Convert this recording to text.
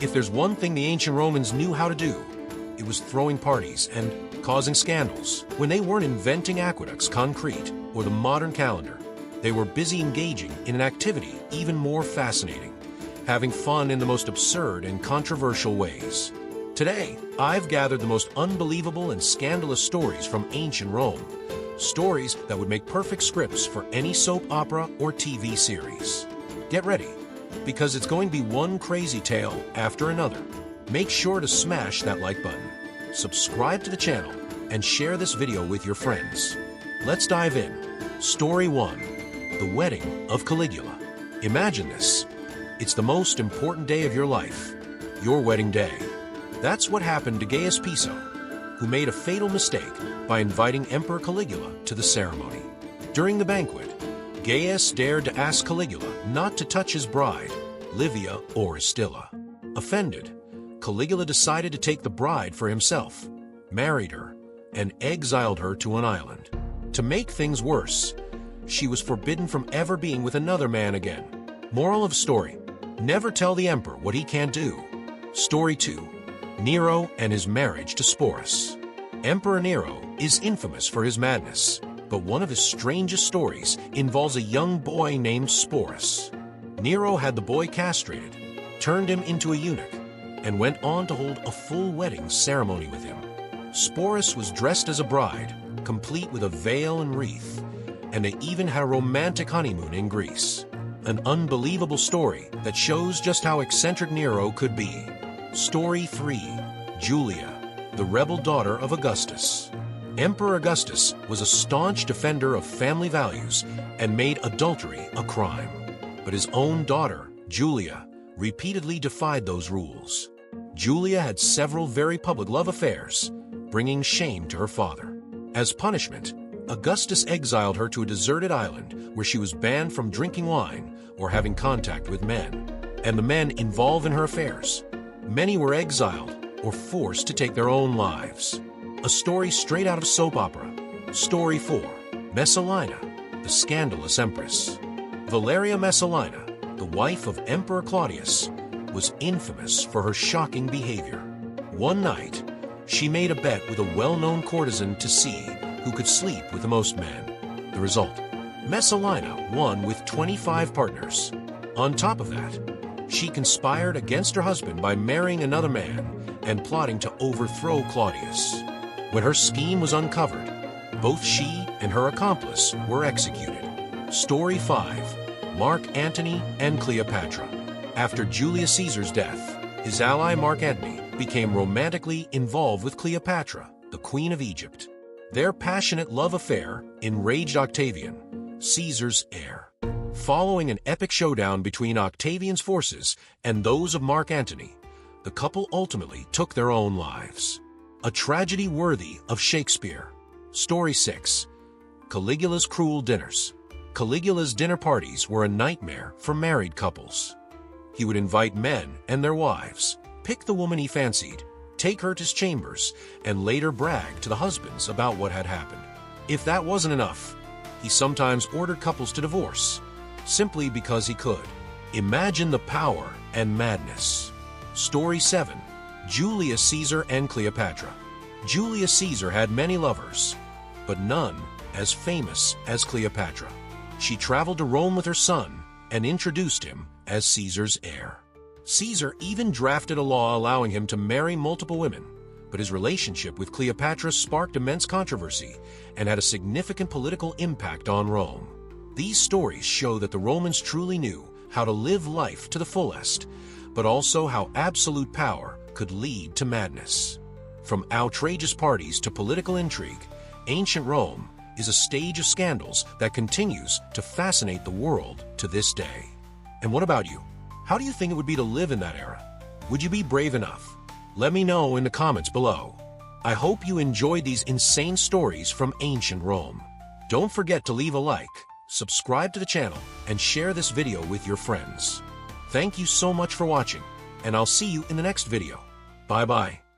If there's one thing the ancient Romans knew how to do, it was throwing parties and causing scandals. When they weren't inventing aqueducts, concrete, or the modern calendar, they were busy engaging in an activity even more fascinating, having fun in the most absurd and controversial ways. Today, I've gathered the most unbelievable and scandalous stories from ancient Rome. Stories that would make perfect scripts for any soap opera or TV series. Get ready, because it's going to be one crazy tale after another. Make sure to smash that like button, subscribe to the channel, and share this video with your friends. Let's dive in. Story 1. The Wedding of Caligula. Imagine this. It's the most important day of your life, your wedding day. That's what happened to Gaius Piso, who made a fatal mistake by inviting Emperor Caligula to the ceremony. During the banquet, Gaius dared to ask Caligula not to touch his bride, Livia or Astilla. Offended, Caligula decided to take the bride for himself, married her, and exiled her to an island. To make things worse, she was forbidden from ever being with another man again. Moral of story: never tell the emperor what he can't do. Story 2. Nero and his marriage to Sporus. Emperor Nero is infamous for his madness, but one of his strangest stories involves a young boy named Sporus. Nero had the boy castrated, turned him into a eunuch, and went on to hold a full wedding ceremony with him. Sporus was dressed as a bride, complete with a veil and wreath, and they even had a romantic honeymoon in Greece. An unbelievable story that shows just how eccentric Nero could be. Story 3. Julia, the rebel daughter of Augustus. Emperor Augustus was a staunch defender of family values and made adultery a crime. But his own daughter, Julia, repeatedly defied those rules. Julia had several very public love affairs, bringing shame to her father. As punishment, Augustus exiled her to a deserted island where she was banned from drinking wine or having contact with men, and the men involved in her affairs. Many were exiled or forced to take their own lives. A story straight out of soap opera. Story 4. Messalina, the scandalous empress. Valeria Messalina, the wife of Emperor Claudius, was infamous for her shocking behavior. One night, she made a bet with a well-known courtesan to see who could sleep with the most men. The result: Messalina won with 25 partners. On top of that, she conspired against her husband by marrying another man and plotting to overthrow Claudius. When her scheme was uncovered, both she and her accomplice were executed. Story 5. Mark Antony and Cleopatra. After Julius Caesar's death, his ally Mark Antony became romantically involved with Cleopatra, the Queen of Egypt. Their passionate love affair enraged Octavian, Caesar's heir. Following an epic showdown between Octavian's forces and those of Mark Antony, the couple ultimately took their own lives. A tragedy worthy of Shakespeare. Story 6. Caligula's cruel dinners. Caligula's dinner parties were a nightmare for married couples. He would invite men and their wives, pick the woman he fancied, take her to his chambers, and later brag to the husbands about what had happened. If that wasn't enough, he sometimes ordered couples to divorce, simply because he could. Imagine the power and madness. Story 7. Julius Caesar and Cleopatra. Julius Caesar had many lovers, but none as famous as Cleopatra. She traveled to Rome with her son and introduced him as Caesar's heir. Caesar even drafted a law allowing him to marry multiple women, but his relationship with Cleopatra sparked immense controversy and had a significant political impact on Rome. These stories show that the Romans truly knew how to live life to the fullest, but also how absolute power could lead to madness. From outrageous parties to political intrigue, ancient Rome is a stage of scandals that continues to fascinate the world to this day. And what about you? How do you think it would be to live in that era? Would you be brave enough? Let me know in the comments below. I hope you enjoyed these insane stories from ancient Rome. Don't forget to leave a like, subscribe to the channel, and share this video with your friends. Thank you so much for watching, and I'll see you in the next video. Bye-bye.